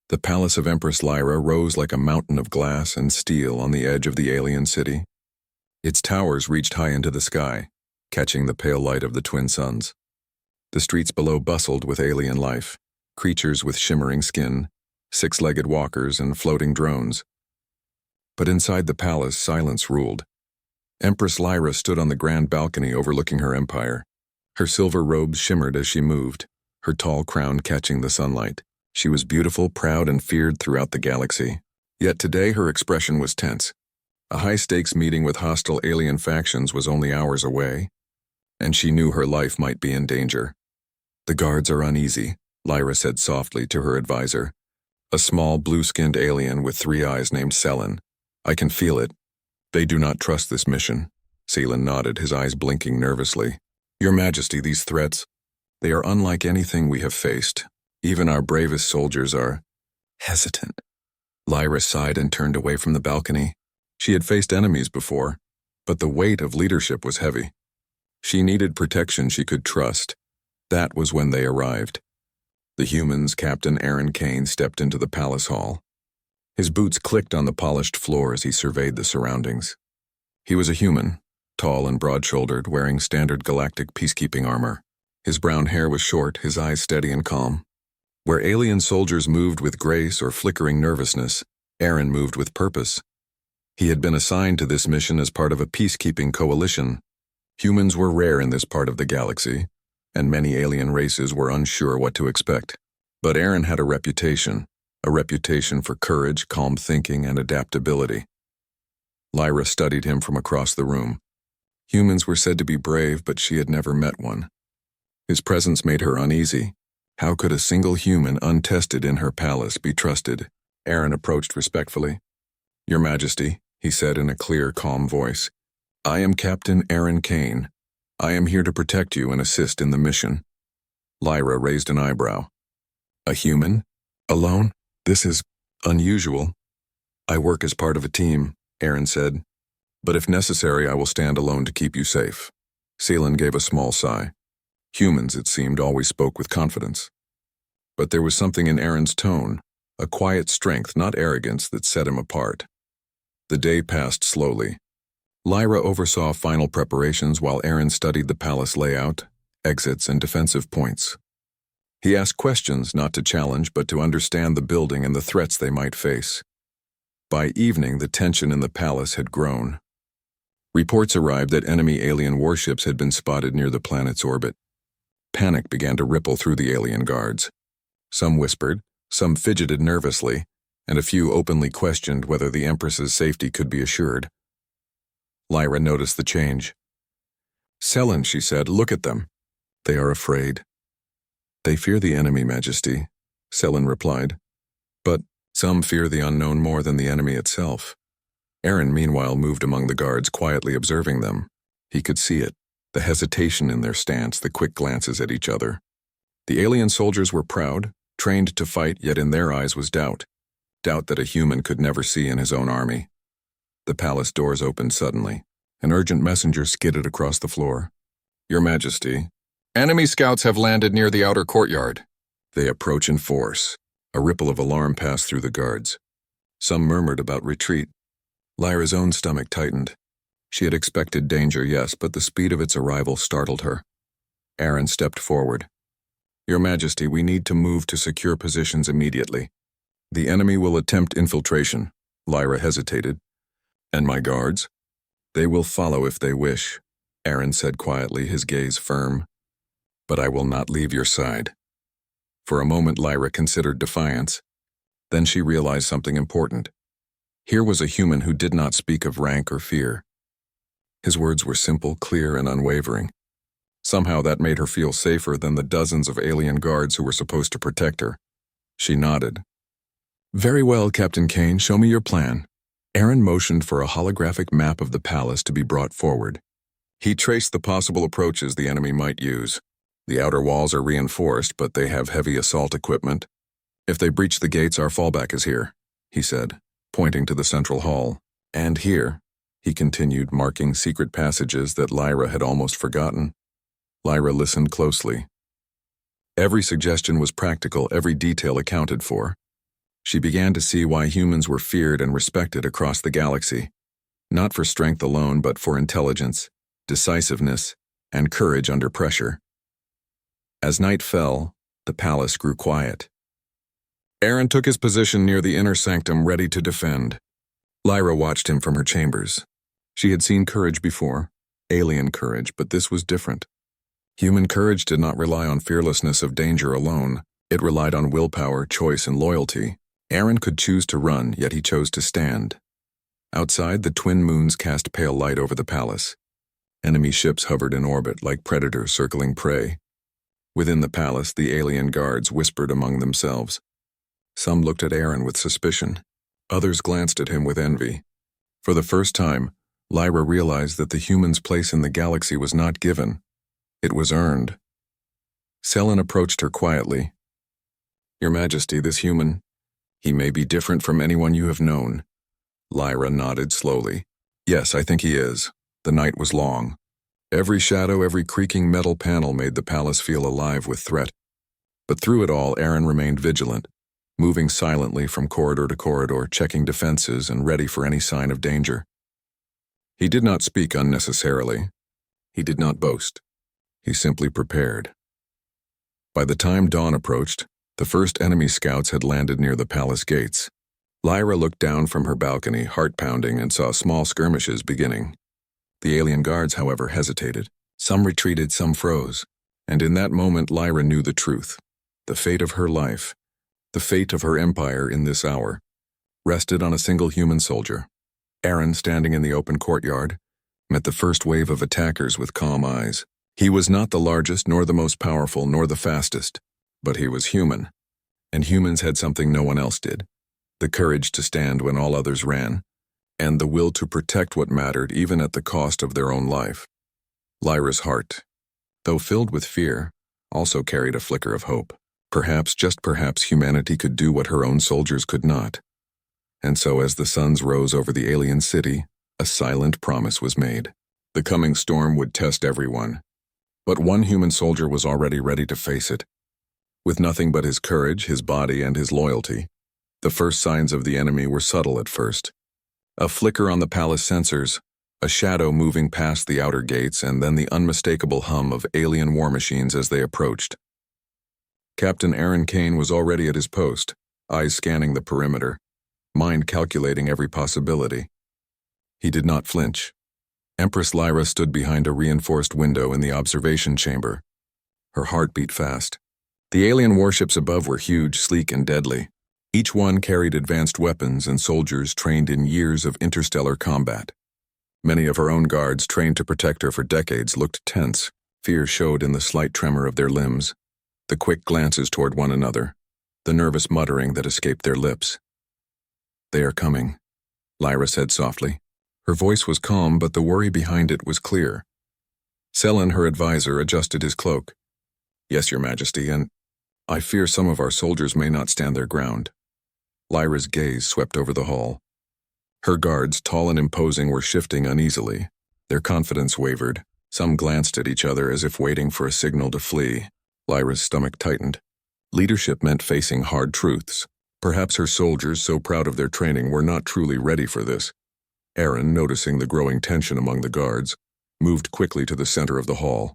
The palace of Empress Lyra rose like a mountain of glass and steel on the edge of the alien city. Its towers reached high into the sky, catching the pale light of the twin suns. The streets below bustled with alien life, creatures with shimmering skin, six-legged walkers, and floating drones. But inside the palace, silence ruled. Empress Lyra stood on the grand balcony overlooking her empire. Her silver robes shimmered as she moved, her tall crown catching the sunlight. She was beautiful, proud, and feared throughout the galaxy. Yet today her expression was tense. A high-stakes meeting with hostile alien factions was only hours away, and she knew her life might be in danger. "The guards are uneasy," Lyra said softly to her advisor, a small blue-skinned alien with 3 eyes named Selin. "I can feel it. They do not trust this mission." Selin nodded, his eyes blinking nervously. "Your Majesty, these threats, they are unlike anything we have faced. Even our bravest soldiers are hesitant." Lyra sighed and turned away from the balcony. She had faced enemies before, but the weight of leadership was heavy. She needed protection she could trust. That was when they arrived. The humans, Captain Aaron Kane, stepped into the palace hall. His boots clicked on the polished floor as he surveyed the surroundings. He was a human, tall and broad-shouldered, wearing standard galactic peacekeeping armor. His brown hair was short, his eyes steady and calm. Where alien soldiers moved with grace or flickering nervousness, Aaron moved with purpose. He had been assigned to this mission as part of a peacekeeping coalition. Humans were rare in this part of the galaxy, and many alien races were unsure what to expect. But Aaron had a reputation for courage, calm thinking, and adaptability. Lyra studied him from across the room. Humans were said to be brave, but she had never met one. His presence made her uneasy. How could a single human untested in her palace be trusted? Aaron approached respectfully. "Your Majesty," he said in a clear, calm voice, "I am Captain Aaron Kane. I am here to protect you and assist in the mission." Lyra raised an eyebrow. "A human? Alone? This is unusual." "I work as part of a team," Aaron said. "But if necessary, I will stand alone to keep you safe." Selin gave a small sigh. Humans, it seemed, always spoke with confidence. But there was something in Aaron's tone, a quiet strength, not arrogance, that set him apart. The day passed slowly. Lyra oversaw final preparations while Aaron studied the palace layout, exits, and defensive points. He asked questions not to challenge but to understand the building and the threats they might face. By evening, the tension in the palace had grown. Reports arrived that enemy alien warships had been spotted near the planet's orbit. Panic began to ripple through the alien guards. Some whispered, some fidgeted nervously, and a few openly questioned whether the Empress's safety could be assured. Lyra noticed the change. "Selin," she said, "look at them. They are afraid." "They fear the enemy, Majesty," Selin replied. "But some fear the unknown more than the enemy itself." Aaron, meanwhile, moved among the guards, quietly observing them. He could see it, the hesitation in their stance, the quick glances at each other. The alien soldiers were proud, trained to fight, yet in their eyes was doubt that a human could never see in his own army. The palace doors opened suddenly. An urgent messenger skidded across the floor. "Your Majesty, enemy scouts have landed near the outer courtyard. They approach in force." A ripple of alarm passed through the guards. Some murmured about retreat. Lyra's own stomach tightened. She had expected danger, yes, but the speed of its arrival startled her. Aaron stepped forward. "Your Majesty, we need to move to secure positions immediately. The enemy will attempt infiltration." Lyra hesitated. "And my guards?" "They will follow if they wish," Aaron said quietly, his gaze firm. "But I will not leave your side." For a moment, Lyra considered defiance. Then she realized something important. Here was a human who did not speak of rank or fear. His words were simple, clear, and unwavering. Somehow that made her feel safer than the dozens of alien guards who were supposed to protect her. She nodded. "Very well, Captain Kane, show me your plan." Aaron motioned for a holographic map of the palace to be brought forward. He traced the possible approaches the enemy might use. "The outer walls are reinforced, but they have heavy assault equipment. If they breach the gates, our fallback is here," he said, pointing to the central hall. "And here," he continued, marking secret passages that Lyra had almost forgotten. Lyra listened closely. Every suggestion was practical, every detail accounted for. She began to see why humans were feared and respected across the galaxy, not for strength alone but for intelligence, decisiveness, and courage under pressure. As night fell, the palace grew quiet. Aaron took his position near the inner sanctum, ready to defend. Lyra watched him from her chambers. She had seen courage before, alien courage, but this was different. Human courage did not rely on fearlessness of danger alone. It relied on willpower, choice, and loyalty. Aaron could choose to run, yet he chose to stand. Outside, the twin moons cast pale light over the palace. Enemy ships hovered in orbit like predators circling prey. Within the palace, the alien guards whispered among themselves. Some looked at Aaron with suspicion. Others glanced at him with envy. For the first time, Lyra realized that the human's place in the galaxy was not given. It was earned. Selen approached her quietly. "Your Majesty, this human, he may be different from anyone you have known." Lyra nodded slowly. "Yes, I think he is." The night was long. Every shadow, every creaking metal panel made the palace feel alive with threat. But through it all, Aaron remained vigilant, moving silently from corridor to corridor, checking defenses and ready for any sign of danger. He did not speak unnecessarily. He did not boast. He simply prepared. By the time dawn approached, the first enemy scouts had landed near the palace gates. Lyra looked down from her balcony, heart pounding, and saw small skirmishes beginning. The alien guards, however, hesitated. Some retreated, some froze. And in that moment, Lyra knew the truth. The fate of her life, the fate of her empire in this hour, rested on a single human soldier. Aaron, standing in the open courtyard, met the first wave of attackers with calm eyes. He was not the largest, nor the most powerful, nor the fastest, but he was human. And humans had something no one else did: the courage to stand when all others ran, and the will to protect what mattered even at the cost of their own life. Lyra's heart, though filled with fear, also carried a flicker of hope. Perhaps, just perhaps, humanity could do what her own soldiers could not. And so as the suns rose over the alien city, a silent promise was made. The coming storm would test everyone. But one human soldier was already ready to face it. With nothing but his courage, his body, and his loyalty. The first signs of the enemy were subtle at first. A flicker on the palace sensors, a shadow moving past the outer gates, and then the unmistakable hum of alien war machines as they approached. Captain Aaron Kane was already at his post, eyes scanning the perimeter, mind calculating every possibility. He did not flinch. Empress Lyra stood behind a reinforced window in the observation chamber. Her heart beat fast. The alien warships above were huge, sleek, and deadly. Each one carried advanced weapons and soldiers trained in years of interstellar combat. Many of her own guards, trained to protect her for decades, looked tense. Fear showed in the slight tremor of their limbs, the quick glances toward one another, the nervous muttering that escaped their lips. "They are coming," Lyra said softly. Her voice was calm, but the worry behind it was clear. Selen, her advisor, adjusted his cloak. "Yes, Your Majesty, and I fear some of our soldiers may not stand their ground." Lyra's gaze swept over the hall. Her guards, tall and imposing, were shifting uneasily. Their confidence wavered. Some glanced at each other as if waiting for a signal to flee. Lyra's stomach tightened. Leadership meant facing hard truths. Perhaps her soldiers, so proud of their training, were not truly ready for this. Aaron, noticing the growing tension among the guards, moved quickly to the center of the hall.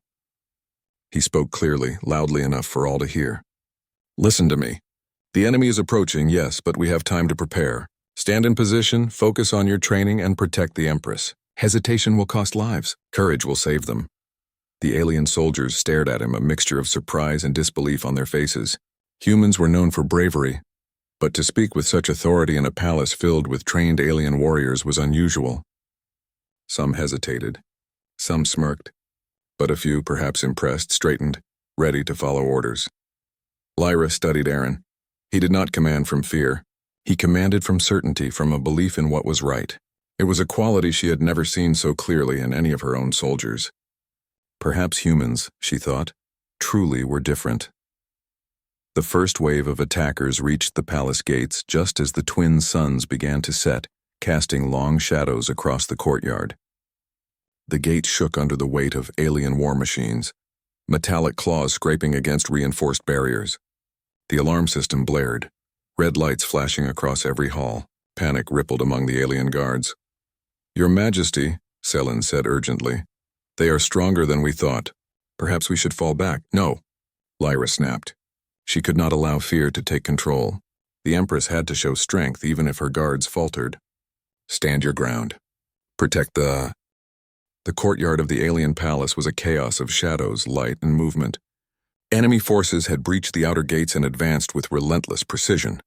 He spoke clearly, loudly enough for all to hear. "Listen to me. The enemy is approaching, yes, but we have time to prepare. Stand in position, focus on your training, and protect the Empress. Hesitation will cost lives. Courage will save them." The alien soldiers stared at him, a mixture of surprise and disbelief on their faces. Humans were known for bravery, but to speak with such authority in a palace filled with trained alien warriors was unusual. Some hesitated, some smirked, but a few, perhaps impressed, straightened, ready to follow orders. Lyra studied Aaron. He did not command from fear. He commanded from certainty, from a belief in what was right. It was a quality she had never seen so clearly in any of her own soldiers. Perhaps humans, she thought, truly were different. The first wave of attackers reached the palace gates just as the twin suns began to set, casting long shadows across the courtyard. The gate shook under the weight of alien war machines, metallic claws scraping against reinforced barriers. The alarm system blared. red lights flashing across every hall. Panic rippled among the alien guards. "Your Majesty," Selin said urgently. "They are stronger than we thought. Perhaps we should fall back." "No," Lyra snapped. She could not allow fear to take control. The Empress had to show strength even if her guards faltered. "Stand your ground. Protect the..." The courtyard of the alien palace was a chaos of shadows, light, and movement. Enemy forces had breached the outer gates and advanced with relentless precision.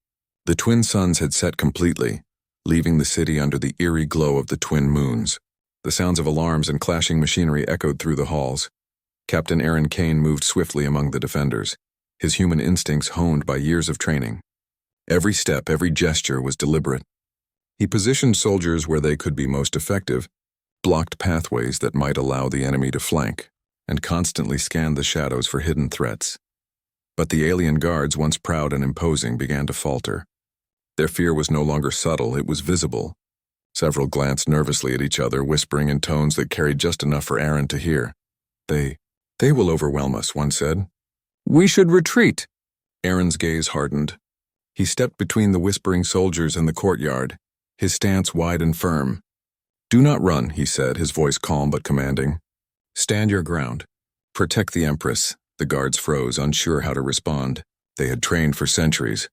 The twin suns had set completely, leaving the city under the eerie glow of the twin moons. The sounds of alarms and clashing machinery echoed through the halls. Captain Aaron Kane moved swiftly among the defenders, his human instincts honed by years of training. Every step, every gesture was deliberate. He positioned soldiers where they could be most effective, blocked pathways that might allow the enemy to flank, and constantly scanned the shadows for hidden threats. But the alien guards, once proud and imposing, began to falter. Their fear was no longer subtle, it was visible. Several glanced nervously at each other, whispering in tones that carried just enough for Aaron to hear. They will overwhelm us," one said. "We should retreat." Aaron's gaze hardened. He stepped between the whispering soldiers and the courtyard, his stance wide and firm. "Do not run," he said, his voice calm but commanding. "Stand your ground. Protect the Empress." The guards froze, unsure how to respond. They had trained for centuries,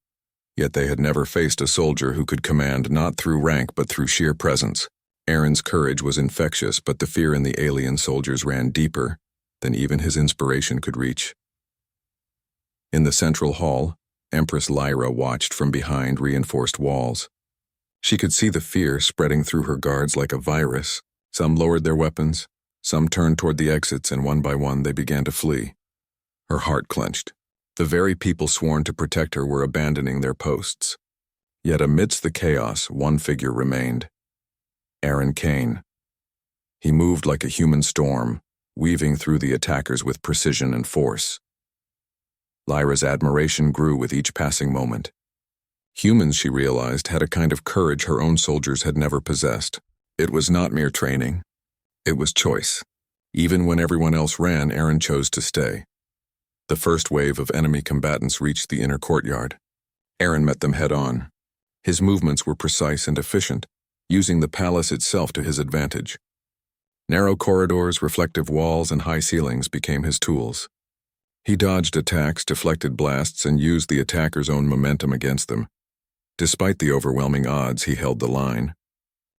yet they had never faced a soldier who could command not through rank but through sheer presence. Aaron's courage was infectious, but the fear in the alien soldiers ran deeper than even his inspiration could reach. In the central hall, Empress Lyra watched from behind reinforced walls. She could see the fear spreading through her guards like a virus. Some lowered their weapons, some turned toward the exits, and one by one they began to flee. Her heart clenched. The very people sworn to protect her were abandoning their posts. Yet amidst the chaos, one figure remained. Aaron Kane. He moved like a human storm, weaving through the attackers with precision and force. Lyra's admiration grew with each passing moment. Humans, she realized, had a kind of courage her own soldiers had never possessed. It was not mere training. It was choice. Even when everyone else ran, Aaron chose to stay. The first wave of enemy combatants reached the inner courtyard. Aaron met them head-on. His movements were precise and efficient, using the palace itself to his advantage. Narrow corridors, reflective walls, and high ceilings became his tools. He dodged attacks, deflected blasts, and used the attackers' own momentum against them. Despite the overwhelming odds, he held the line.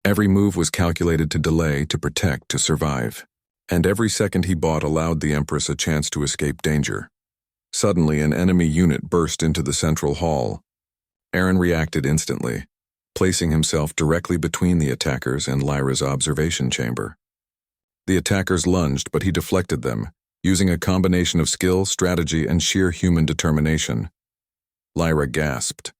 Every move was calculated to delay, to protect, to survive. And every second he bought allowed the Empress a chance to escape danger. Suddenly, an enemy unit burst into the central hall. Aaron reacted instantly, placing himself directly between the attackers and Lyra's observation chamber. The attackers lunged, but he deflected them, using a combination of skill, strategy, and sheer human determination. Lyra gasped.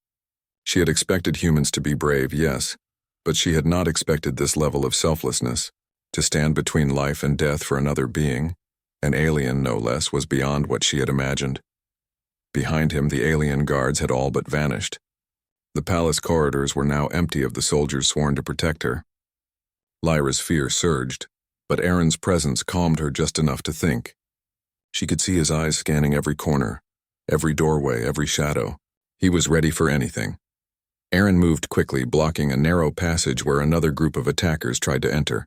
She had expected humans to be brave, yes, but she had not expected this level of selflessness. To stand between life and death for another being, an alien no less, was beyond what she had imagined. Behind him, the alien guards had all but vanished. The palace corridors were now empty of the soldiers sworn to protect her. Lyra's fear surged, but Aaron's presence calmed her just enough to think. She could see his eyes scanning every corner, every doorway, every shadow. He was ready for anything. Aaron moved quickly, blocking a narrow passage where another group of attackers tried to enter.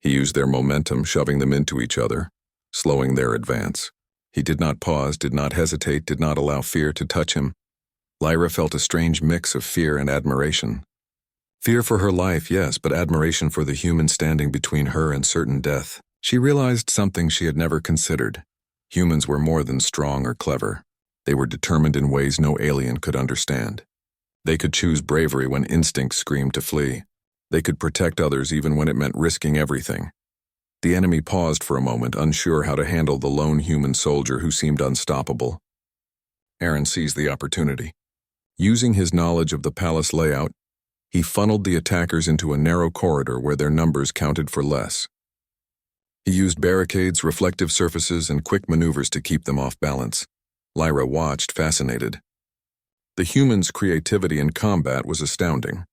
He used their momentum, shoving them into each other, slowing their advance. He did not pause, did not hesitate, did not allow fear to touch him. Lyra felt a strange mix of fear and admiration. Fear for her life, yes, but admiration for the human standing between her and certain death. She realized something she had never considered. Humans were more than strong or clever. They were determined in ways no alien could understand. They could choose bravery when instincts screamed to flee. They could protect others even when it meant risking everything. The enemy paused for a moment, unsure how to handle the lone human soldier who seemed unstoppable. Aaron seized the opportunity. Using his knowledge of the palace layout, he funneled the attackers into a narrow corridor where their numbers counted for less. He used barricades, reflective surfaces, and quick maneuvers to keep them off balance. Lyra watched, fascinated. The humans' creativity in combat was astounding.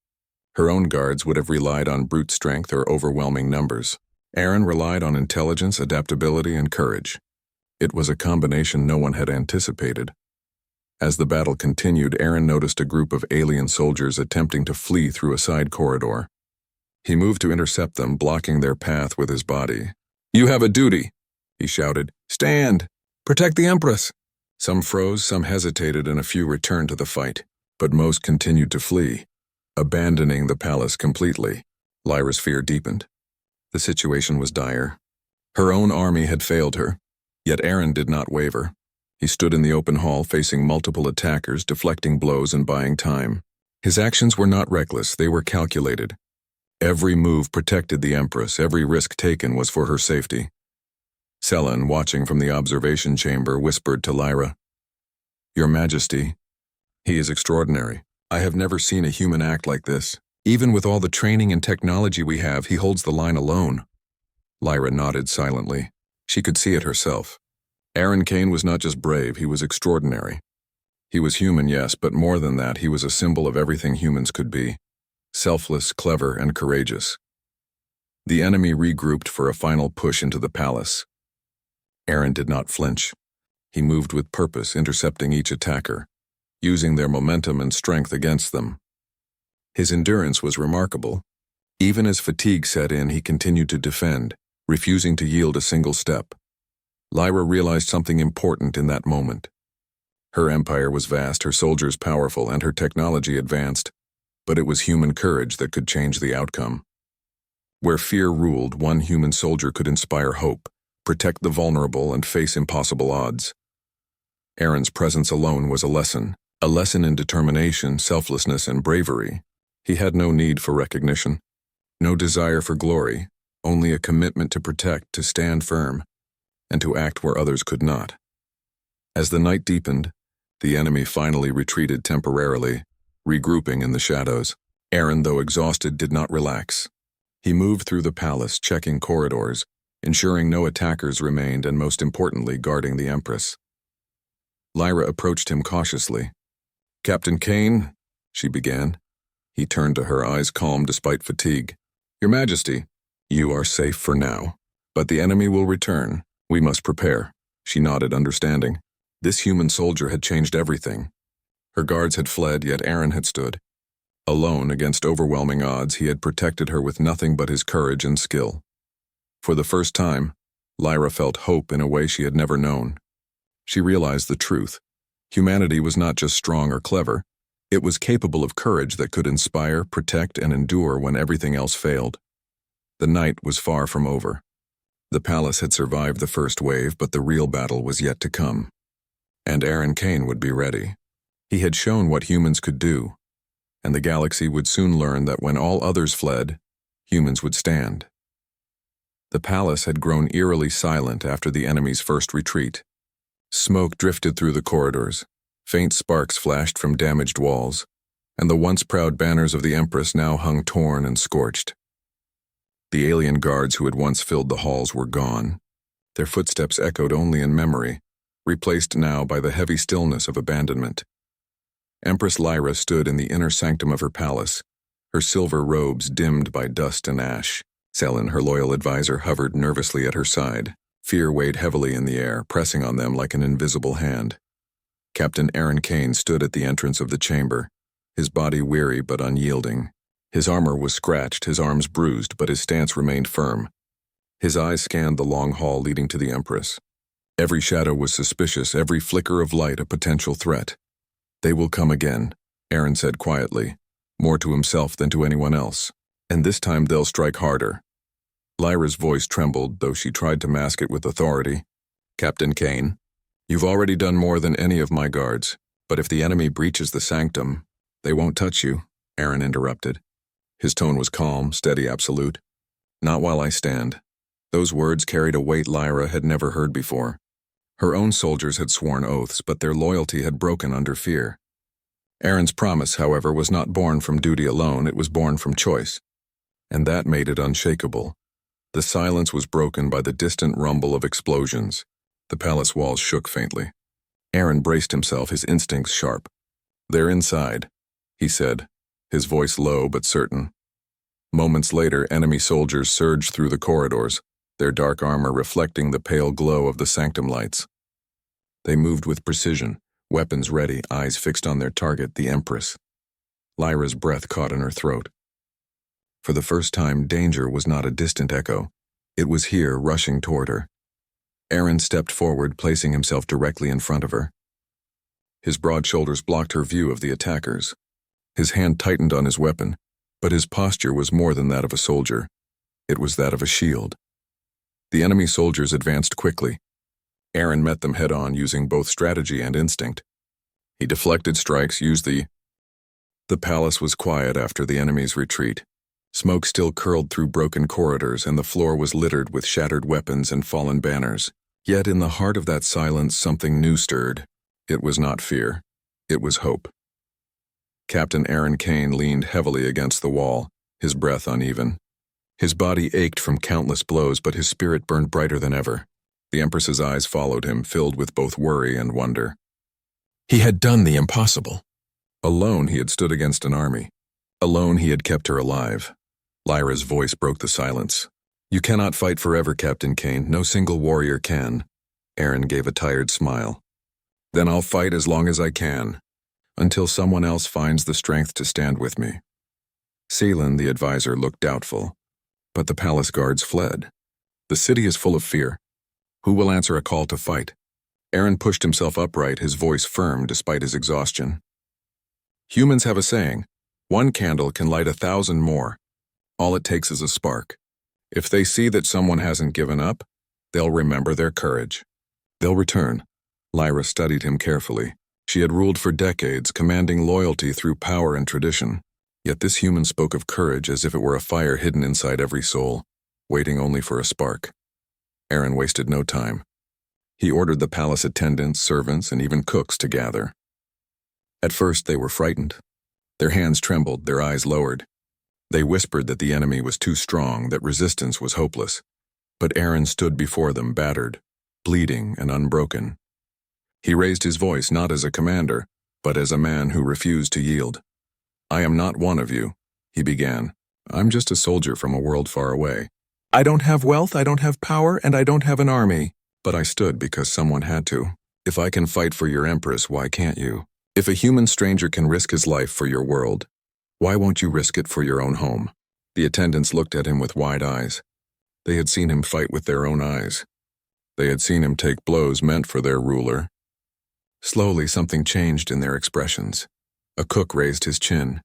Her own guards would have relied on brute strength or overwhelming numbers. Aaron relied on intelligence, adaptability, and courage. It was a combination no one had anticipated. As the battle continued, Aaron noticed a group of alien soldiers attempting to flee through a side corridor. He moved to intercept them, blocking their path with his body. "You have a duty," he shouted. "Stand! Protect the Empress!" Some froze, some hesitated, and a few returned to the fight, but most continued to flee, abandoning the palace completely. Lyra's fear deepened. The situation was dire. Her own army had failed her, yet Aaron did not waver. He stood in the open hall facing multiple attackers, deflecting blows and buying time. His actions were not reckless, they were calculated. Every move protected the Empress, every risk taken was for her safety. Selen, watching from the observation chamber, whispered to Lyra, "Your Majesty, he is extraordinary. I have never seen a human act like this. Even with all the training and technology we have, he holds the line alone." Lyra nodded silently. She could see it herself. Aaron Kane was not just brave, he was extraordinary. He was human, yes, but more than that, he was a symbol of everything humans could be. Selfless, clever, and courageous. The enemy regrouped for a final push into the palace. Aaron did not flinch. He moved with purpose, intercepting each attacker, using their momentum and strength against them. His endurance was remarkable. Even as fatigue set in, he continued to defend, refusing to yield a single step. Lyra realized something important in that moment. Her empire was vast, her soldiers powerful, and her technology advanced, but it was human courage that could change the outcome. Where fear ruled, one human soldier could inspire hope, protect the vulnerable, and face impossible odds. Aaron's presence alone was a lesson in determination, selflessness, and bravery. He had no need for recognition, no desire for glory, only a commitment to protect, to stand firm, and to act where others could not. As the night deepened, the enemy finally retreated temporarily, regrouping in the shadows. Aaron, though exhausted, did not relax. He moved through the palace, checking corridors, ensuring no attackers remained, and most importantly, guarding the Empress. Lyra approached him cautiously. "Captain Kane," she began. He turned to her, eyes calm despite fatigue. "Your Majesty, you are safe for now, but the enemy will return. We must prepare." She nodded, understanding. This human soldier had changed everything. Her guards had fled, yet Aaron had stood. Alone against overwhelming odds, he had protected her with nothing but his courage and skill. For the first time, Lyra felt hope in a way she had never known. She realized the truth. Humanity was not just strong or clever. It was capable of courage that could inspire, protect, and endure when everything else failed. The night was far from over. The palace had survived the first wave, but the real battle was yet to come. And Aaron Kane would be ready. He had shown what humans could do, and the galaxy would soon learn that when all others fled, humans would stand. The palace had grown eerily silent after the enemy's first retreat. Smoke drifted through the corridors, faint sparks flashed from damaged walls, and the once proud banners of the Empress now hung torn and scorched. The alien guards who had once filled the halls were gone. Their footsteps echoed only in memory, replaced now by the heavy stillness of abandonment. Empress Lyra stood in the inner sanctum of her palace, her silver robes dimmed by dust and ash. Selen, her loyal advisor, hovered nervously at her side. Fear weighed heavily in the air, pressing on them like an invisible hand. Captain Aaron Kane stood at the entrance of the chamber, his body weary but unyielding. His armor was scratched, his arms bruised, but his stance remained firm. His eyes scanned the long hall leading to the Empress. Every shadow was suspicious, every flicker of light a potential threat. "They will come again," Aaron said quietly, more to himself than to anyone else. "And this time they'll strike harder." Lyra's voice trembled, though she tried to mask it with authority. "Captain Kane, you've already done more than any of my guards, but if the enemy breaches the sanctum, they won't touch you," Aaron interrupted. His tone was calm, steady, absolute. "Not while I stand." Those words carried a weight Lyra had never heard before. Her own soldiers had sworn oaths, but their loyalty had broken under fear. Aaron's promise, however, was not born from duty alone, it was born from choice. And that made it unshakable. The silence was broken by the distant rumble of explosions. The palace walls shook faintly. Aaron braced himself, his instincts sharp. "They're inside," he said, his voice low but certain. Moments later, enemy soldiers surged through the corridors, their dark armor reflecting the pale glow of the sanctum lights. They moved with precision, weapons ready, eyes fixed on their target, the Empress. Lyra's breath caught in her throat. For the first time, danger was not a distant echo. It was here, rushing toward her. Aaron stepped forward, placing himself directly in front of her. His broad shoulders blocked her view of the attackers. His hand tightened on his weapon, but his posture was more than that of a soldier. It was that of a shield. The enemy soldiers advanced quickly. Aaron met them head-on, using both strategy and instinct. He deflected strikes, used the palace was quiet after the enemy's retreat. Smoke still curled through broken corridors, and the floor was littered with shattered weapons and fallen banners. Yet in the heart of that silence, something new stirred. It was not fear. It was hope. Captain Aaron Kane leaned heavily against the wall, his breath uneven. His body ached from countless blows, but his spirit burned brighter than ever. The Empress's eyes followed him, filled with both worry and wonder. He had done the impossible. Alone he had stood against an army. Alone he had kept her alive. Lyra's voice broke the silence. You cannot fight forever, Captain Kane. No single warrior can. Aaron gave a tired smile. Then I'll fight as long as I can, until someone else finds the strength to stand with me. Ceylon, the advisor, looked doubtful. But the palace guards fled. The city is full of fear. Who will answer a call to fight? Aaron pushed himself upright, his voice firm despite his exhaustion. Humans have a saying, one candle can light 1,000 more. All it takes is a spark. If they see that someone hasn't given up, they'll remember their courage. They'll return. Lyra studied him carefully. She had ruled for decades, commanding loyalty through power and tradition. Yet this human spoke of courage as if it were a fire hidden inside every soul, waiting only for a spark. Aaron wasted no time. He ordered the palace attendants, servants, and even cooks to gather. At first they were frightened. Their hands trembled, their eyes lowered. They whispered that the enemy was too strong, that resistance was hopeless. But Aaron stood before them, battered, bleeding, and unbroken. He raised his voice not as a commander, but as a man who refused to yield. I am not one of you, he began. I'm just a soldier from a world far away. I don't have wealth, I don't have power, and I don't have an army. But I stood because someone had to. If I can fight for your Empress, why can't you? If a human stranger can risk his life for your world, why won't you risk it for your own home? The attendants looked at him with wide eyes. They had seen him fight with their own eyes. They had seen him take blows meant for their ruler. Slowly, something changed in their expressions. A cook raised his chin.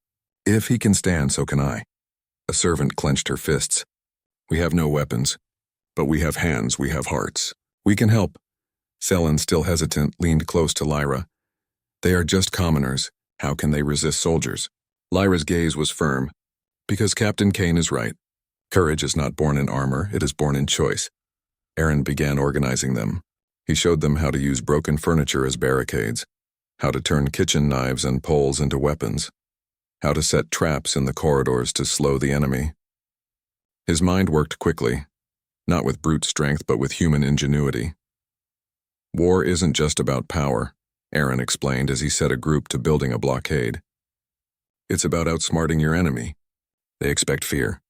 If he can stand, so can I. A servant clenched her fists. We have no weapons, but we have hands, we have hearts. We can help. Selin, still hesitant, leaned close to Lyra. They are just commoners. How can they resist soldiers? Lyra's gaze was firm. Because Captain Kane is right. Courage is not born in armor, it is born in choice. Aaron began organizing them. He showed them how to use broken furniture as barricades, how to turn kitchen knives and poles into weapons, how to set traps in the corridors to slow the enemy. His mind worked quickly, not with brute strength but with human ingenuity. War isn't just about power, Aaron explained as he set a group to building a blockade. It's about outsmarting your enemy. They expect fear.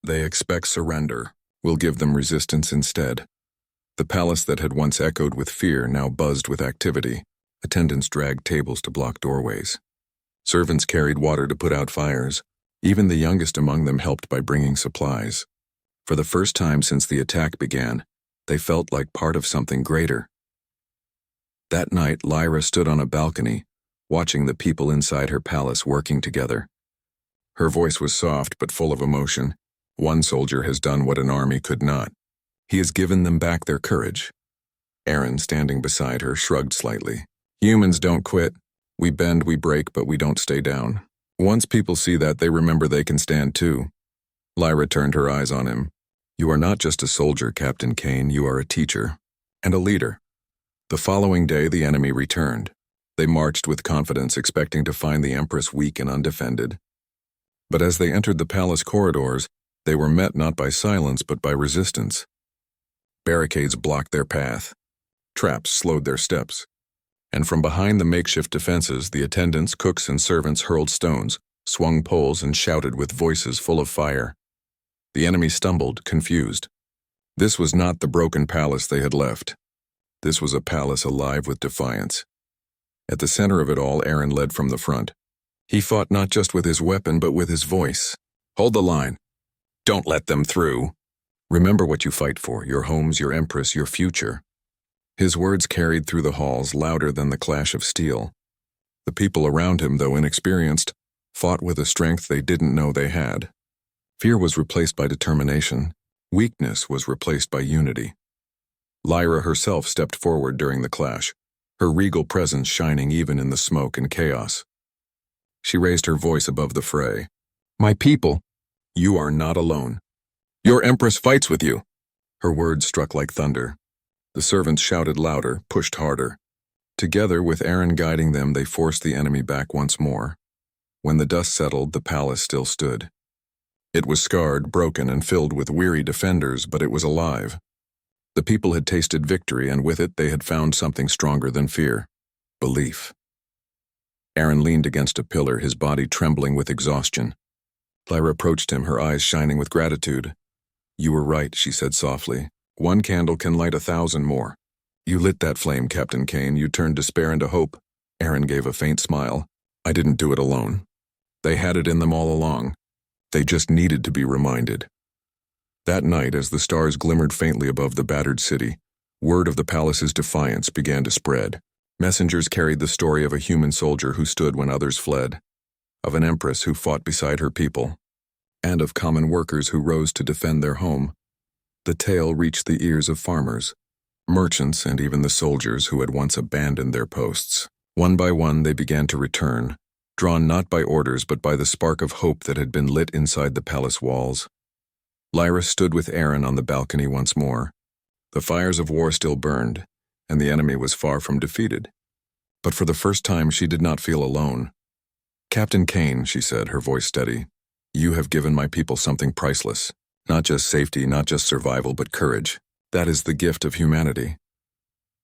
They expect surrender. We'll give them resistance instead. The palace that had once echoed with fear now buzzed with activity. Attendants dragged tables to block doorways. Servants carried water to put out fires. Even the youngest among them helped by bringing supplies. For the first time since the attack began, they felt like part of something greater. That night, Lyra stood on a balcony, watching the people inside her palace working together. Her voice was soft but full of emotion. One soldier has done what an army could not. He has given them back their courage. Aaron, standing beside her, shrugged slightly. Humans don't quit. We bend, we break, but we don't stay down. Once people see that, they remember they can stand too. Lyra turned her eyes on him. You are not just a soldier, Captain Kane, you are a teacher. And a leader. The following day, the enemy returned. They marched with confidence, expecting to find the Empress weak and undefended. But as they entered the palace corridors, they were met not by silence but by resistance. Barricades blocked their path. Traps slowed their steps. And from behind the makeshift defenses, the attendants, cooks, and servants hurled stones, swung poles, and shouted with voices full of fire. The enemy stumbled, confused. This was not the broken palace they had left. This was a palace alive with defiance. At the center of it all, Aaron led from the front. He fought not just with his weapon, but with his voice. Hold the line. Don't let them through. Remember what you fight for, your homes, your Empress, your future. His words carried through the halls louder than the clash of steel. The people around him, though inexperienced, fought with a strength they didn't know they had. Fear was replaced by determination. Weakness was replaced by unity. Lyra herself stepped forward during the clash, her regal presence shining even in the smoke and chaos. She raised her voice above the fray. My people, you are not alone. Your Empress fights with you. Her words struck like thunder. The servants shouted louder, pushed harder. Together, with Aaron guiding them, they forced the enemy back once more. When the dust settled, the palace still stood. It was scarred, broken, and filled with weary defenders, but it was alive. The people had tasted victory, and with it they had found something stronger than fear: belief. Aaron leaned against a pillar, his body trembling with exhaustion. Lyra approached him, her eyes shining with gratitude. You were right, she said softly. One candle can light 1,000 more. You lit that flame, Captain Kane. You turned despair into hope. Aaron gave a faint smile. I didn't do it alone. They had it in them all along. They just needed to be reminded. That night, as the stars glimmered faintly above the battered city, word of the palace's defiance began to spread. Messengers carried the story of a human soldier who stood when others fled, of an empress who fought beside her people, and of common workers who rose to defend their home. The tale reached the ears of farmers, merchants, and even the soldiers who had once abandoned their posts. One by one, they began to return, drawn not by orders but by the spark of hope that had been lit inside the palace walls. Lyra stood with Aaron on the balcony once more. The fires of war still burned, and the enemy was far from defeated. But for the first time, she did not feel alone. Captain Kane, she said, her voice steady, you have given my people something priceless. Not just safety, not just survival, but courage. That is the gift of humanity.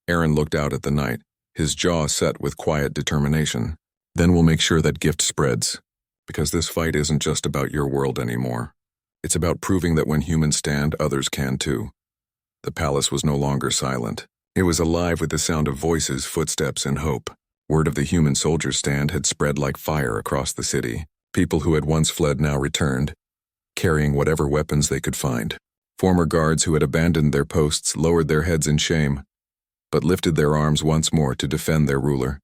Aaron looked out at the night, his jaw set with quiet determination. Then we'll make sure that gift spreads, because this fight isn't just about your world anymore. It's about proving that when humans stand, others can too. The palace was no longer silent. It was alive with the sound of voices, footsteps, and hope. Word of the human soldiers' stand had spread like fire across the city. People who had once fled now returned, carrying whatever weapons they could find. Former guards who had abandoned their posts lowered their heads in shame, but lifted their arms once more to defend their ruler.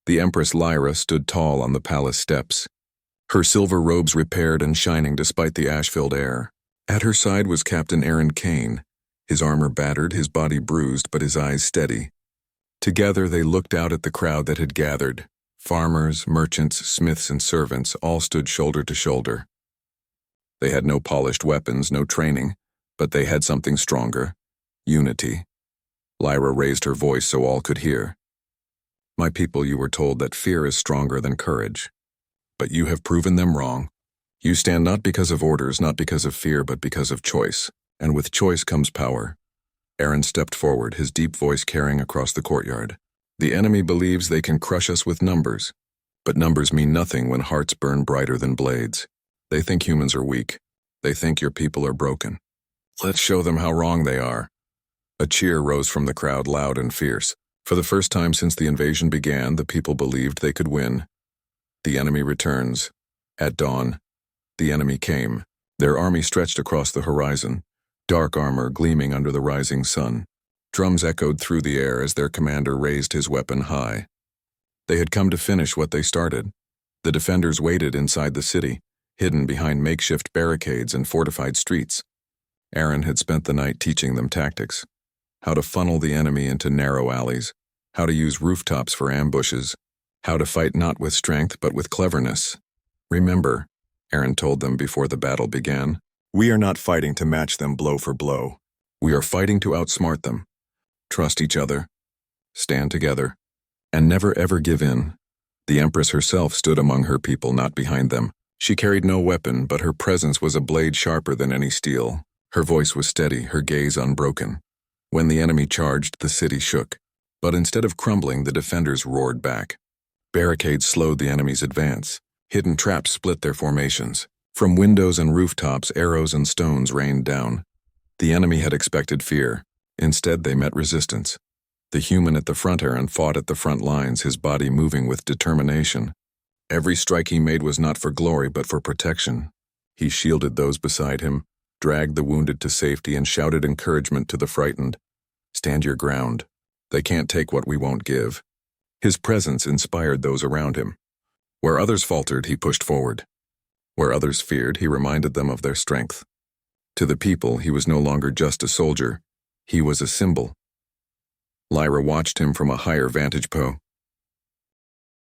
The Empress Lyra stood tall on the palace steps, her silver robes repaired and shining despite the ash-filled air. At her side was Captain Aaron Kane, his armor battered, his body bruised, but his eyes steady. Together they looked out at the crowd that had gathered. Farmers, merchants, smiths, and servants all stood shoulder to shoulder. They had no polished weapons, no training, but they had something stronger: unity. Lyra raised her voice so all could hear. My people, you were told that fear is stronger than courage. But you have proven them wrong. You stand not because of orders, not because of fear, but because of choice. And with choice comes power. Aaron stepped forward, his deep voice carrying across the courtyard. The enemy believes they can crush us with numbers. But numbers mean nothing when hearts burn brighter than blades. They think humans are weak. They think your people are broken. Let's show them how wrong they are. A cheer rose from the crowd, loud and fierce. For the first time since the invasion began, the people believed they could win. The enemy returns. At dawn, the enemy came. Their army stretched across the horizon, dark armor gleaming under the rising sun. Drums echoed through the air as their commander raised his weapon high. They had come to finish what they started. The defenders waited inside the city, hidden behind makeshift barricades and fortified streets. Aaron had spent the night teaching them tactics: how to funnel the enemy into narrow alleys, how to use rooftops for ambushes, how to fight not with strength but with cleverness. Remember, Aaron told them before the battle began, we are not fighting to match them blow for blow. We are fighting to outsmart them. Trust each other, stand together, and never ever give in. The Empress herself stood among her people, not behind them. She carried no weapon, but her presence was a blade sharper than any steel. Her voice was steady, her gaze unbroken. When the enemy charged, the city shook. But instead of crumbling, the defenders roared back. Barricades slowed the enemy's advance. Hidden traps split their formations. From windows and rooftops, arrows and stones rained down. The enemy had expected fear. Instead, they met resistance. The human at the front and fought at the front lines, his body moving with determination. Every strike he made was not for glory but for protection. He shielded those beside him, dragged the wounded to safety, and shouted encouragement to the frightened. Stand your ground. They can't take what we won't give. His presence inspired those around him. Where others faltered, he pushed forward. Where others feared, he reminded them of their strength. To the people, he was no longer just a soldier. He was a symbol. Lyra watched him from a higher vantage point.